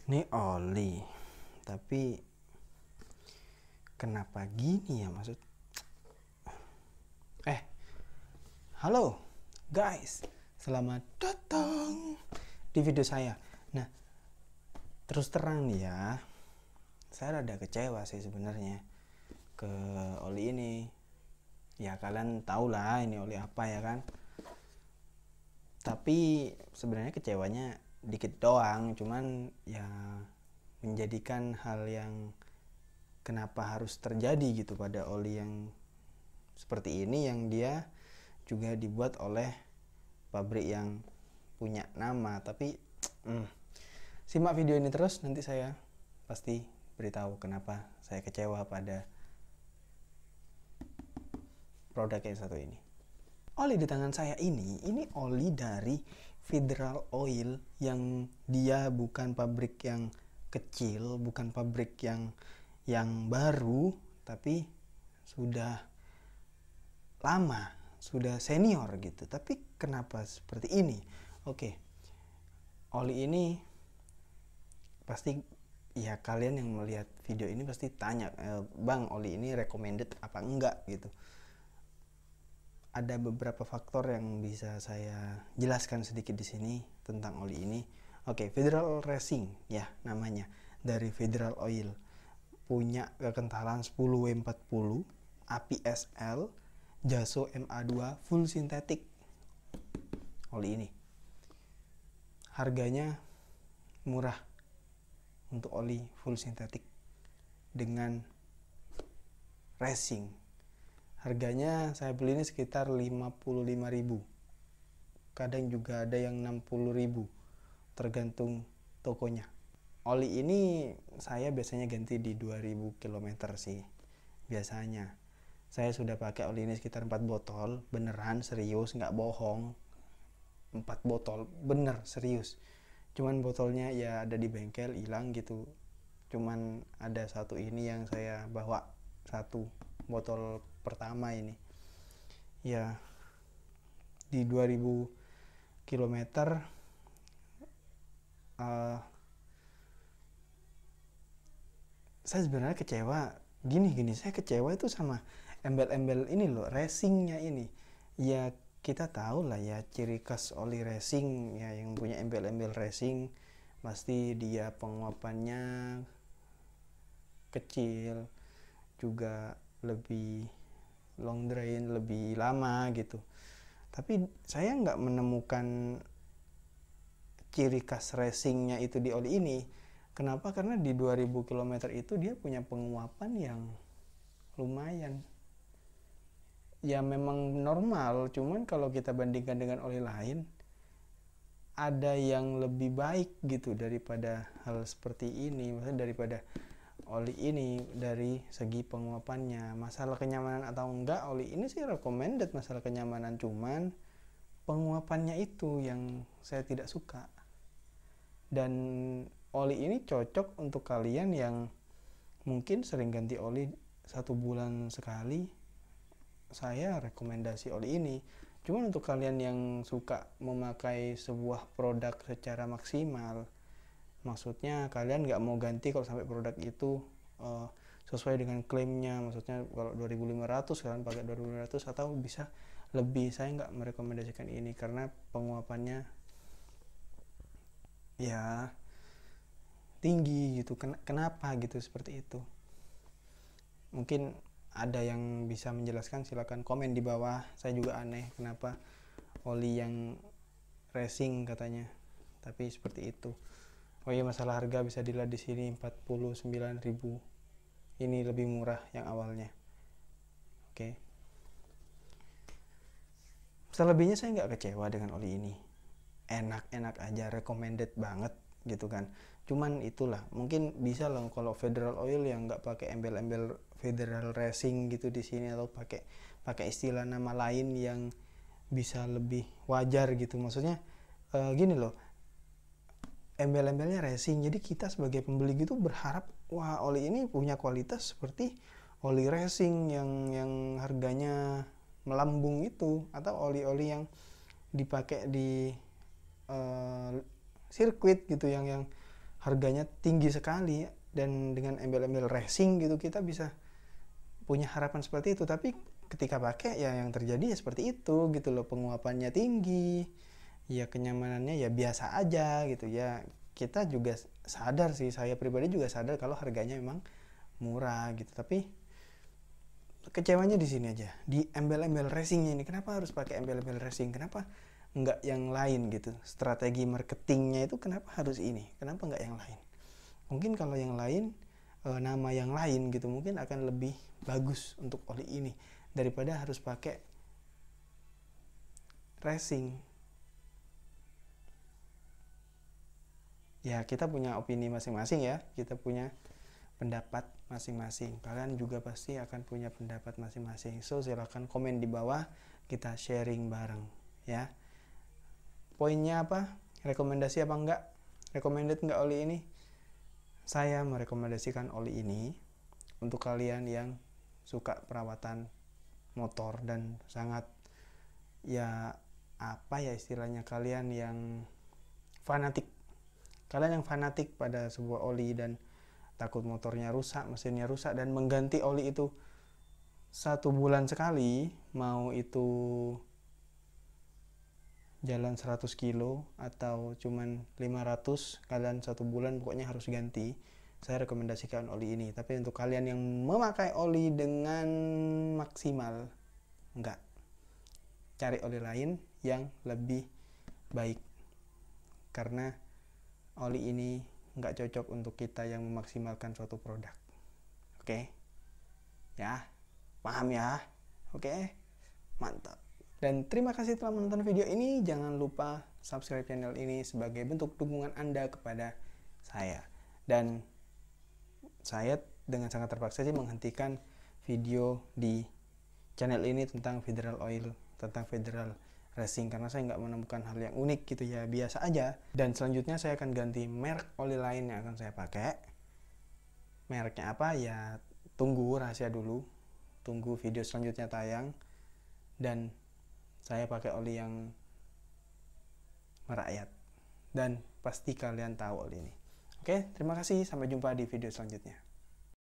Ini oli, tapi kenapa gini ya maksud? Halo guys, selamat datang di video saya. Nah, terus terang nih ya, saya rada kecewa sih sebenarnya ke oli ini. Ya kalian tau lah ini oli apa ya kan. Tapi sebenarnya kecewanya dikit doang, cuman ya menjadikan hal yang kenapa harus terjadi gitu pada oli yang seperti ini, yang dia juga dibuat oleh pabrik yang punya nama. Tapi simak video ini terus, nanti saya pasti beritahu kenapa saya kecewa pada produk yang satu ini. Oli di tangan saya ini oli dari Federal Oil, yang dia bukan pabrik yang kecil, bukan pabrik yang baru, tapi sudah lama, sudah senior gitu. Tapi kenapa seperti ini? Oke, oli ini pasti ya, kalian yang melihat video ini pasti tanya, Bang, oli ini recommended apa enggak gitu. Ada beberapa faktor yang bisa saya jelaskan sedikit di sini tentang oli ini. Oke, Federal Racing ya namanya, dari Federal Oil, punya kekentalan 10W40, APSL, Jaso MA2 full sintetik. Oli ini harganya murah untuk oli full sintetik dengan racing. Harganya saya beli ini sekitar 55.000, kadang juga ada yang 60.000, tergantung tokonya. Oli ini saya biasanya ganti di 2000 km sih biasanya. Saya sudah pakai oli ini sekitar 4 botol, beneran serius, nggak bohong. 4 botol, bener serius. Cuman botolnya ya ada di bengkel, hilang gitu. Cuman ada satu ini yang saya bawa, satu botol pertama ini. Ya di 2000 km saya sebenarnya kecewa. Gini, saya kecewa itu sama embel-embel ini loh, racingnya ini. Ya kita tahu lah ya ciri khas oli racing ya, yang punya embel-embel racing pasti dia penguapannya kecil, juga lebih long drain, lebih lama gitu. Tapi saya nggak menemukan ciri khas racingnya itu di oli ini. Kenapa? Karena di 2000 km itu dia punya penguapan yang lumayan. Ya memang normal, cuman kalau kita bandingkan dengan oli lain, ada yang lebih baik gitu daripada hal seperti ini. Maksudnya daripada oli ini dari segi penguapannya. Masalah kenyamanan atau enggak, oli ini sih recommended masalah kenyamanan, cuman penguapannya itu yang saya tidak suka. Dan oli ini cocok untuk kalian yang mungkin sering ganti oli 1 bulan sekali. Saya rekomendasi oli ini. Cuman untuk kalian yang suka memakai sebuah produk secara maksimal, maksudnya kalian nggak mau ganti kalau sampai produk itu sesuai dengan klaimnya. Maksudnya kalau 2500 kalian pakai 2500 atau bisa lebih. Saya nggak merekomendasikan ini karena penguapannya ya tinggi gitu. Kenapa gitu seperti itu? Mungkin ada yang bisa menjelaskan, silakan komen di bawah. Saya juga aneh kenapa oli yang racing katanya, tapi seperti itu. Oh iya, masalah harga bisa dilihat di sini 49.000. Ini lebih murah yang awalnya. Oke. Selebihnya saya nggak kecewa dengan oli ini. Enak-enak aja, recommended banget gitu kan. Cuman itulah, mungkin bisa lah kalau Federal Oil yang nggak pakai embel-embel Federal Racing gitu di sini, atau pakai istilah nama lain yang bisa lebih wajar gitu. Maksudnya gini loh, embel-embelnya racing, jadi kita sebagai pembeli gitu berharap wah oli ini punya kualitas seperti oli racing yang harganya melambung itu, atau oli-oli yang dipakai di sirkuit gitu, yang harganya tinggi sekali, dan dengan embel-embel racing gitu kita bisa punya harapan seperti itu, tapi ketika pakai ya yang terjadi ya seperti itu gitu loh, penguapannya tinggi, ya kenyamanannya ya biasa aja gitu ya. Kita juga sadar sih, saya pribadi juga sadar kalau harganya memang murah gitu, tapi kecewanya di sini aja, di embel-embel racingnya ini. Kenapa harus pakai embel-embel racing? Kenapa nggak yang lain gitu? Strategi marketingnya itu kenapa harus ini? Kenapa nggak yang lain? Mungkin kalau yang lain, nama yang lain gitu mungkin akan lebih bagus untuk oli ini daripada harus pakai racing. Ya kita punya opini masing-masing ya, kita punya pendapat masing-masing. Kalian juga pasti akan punya pendapat masing-masing. So silahkan komen di bawah, kita sharing bareng ya. Poinnya apa? Rekomendasi apa enggak? Recommended enggak oli ini? Saya merekomendasikan oli ini untuk kalian yang suka perawatan motor dan sangat ya apa ya istilahnya, kalian yang fanatik. Kalian yang fanatik pada sebuah oli dan takut motornya rusak, mesinnya rusak, dan mengganti oli itu 1 bulan sekali, mau itu jalan 100 kilo atau cuman 500, kalian 1 bulan pokoknya harus ganti. Saya rekomendasikan oli ini. Tapi untuk kalian yang memakai oli dengan maksimal, enggak, cari oli lain yang lebih baik, karena oli ini enggak cocok untuk kita yang memaksimalkan suatu produk. Oke ya, paham ya? Oke, mantap. Dan terima kasih telah menonton video ini. Jangan lupa subscribe channel ini sebagai bentuk dukungan Anda kepada saya. Dan saya dengan sangat terpaksa sih menghentikan video di channel ini tentang Federal Oil, tentang Federal Racing, karena saya nggak menemukan hal yang unik gitu ya, biasa aja. Dan selanjutnya saya akan ganti merek oli lain yang akan saya pakai. Mereknya apa ya, tunggu rahasia dulu, tunggu video selanjutnya tayang. Dan saya pakai oli yang merakyat, dan pasti kalian tahu oli ini. Oke, terima kasih, sampai jumpa di video selanjutnya.